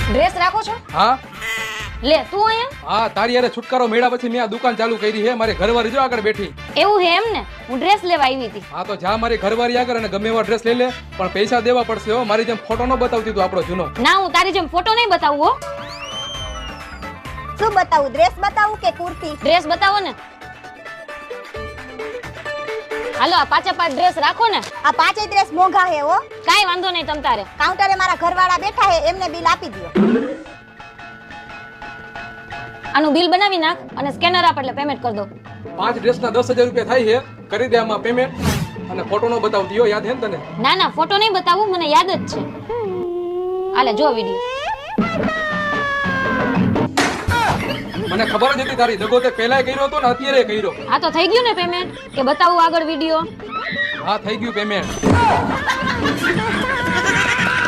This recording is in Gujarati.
ડ્રેસ રાખો છો? હા લે તું અહીંયા. હા તારી યારે છુટકારો મેળા પછી મેં આ દુકાન ચાલુ કરી છે. મારી ઘરવાળી જો આગળ બેઠી. એવું હે એમ ને? હું ડ્રેસ લેવા આવી હતી. હા તો જા મારી ઘરવાળી આગળ અને ગમે એવા ડ્રેસ લઈ લે, પણ પૈસા દેવા પડશે હો. મારી જેમ ફોટો ન બતાવતી તું આપણો જૂનો. ના હું તારી જેમ ફોટો નહીં બતાવું હો. શું બતાવું? ડ્રેસ બતાવું કે કુર્તી? ડ્રેસ બતાવો ને. હાલો આ પાંચે પાંચ ડ્રેસ રાખો ને. આ પાંચેય ડ્રેસ મોંઘા હે હો. કાઈ વાંધો નહીં તમ તારે. કાઉન્ટરે મારા ઘરવાળા બેઠા હે, એમને બિલ આપી દો. આનું બિલ બનાવી નાખ અને સ્કેનર આપ એટલે પેમેન્ટ કરી દો. 5 ડ્રેસના 10,000 રૂપિયા થાય છે. કરી દે આમાં પેમેન્ટ. અને ફોટો નો બતાવતી હો, યાદ હે ને તને? ના ના ફોટો નહીં બતાવું, મને યાદ જ છે. હાલે જો વિડિયો. મને ખબર જ હતી તારી દગો તે પહેલાય કર્યો હતો ને અત્યારે કર્યો. આ તો થઈ ગયું ને પેમેન્ટ કે બતાવું આગળ વિડિયો? હા થઈ ગયું પેમેન્ટ.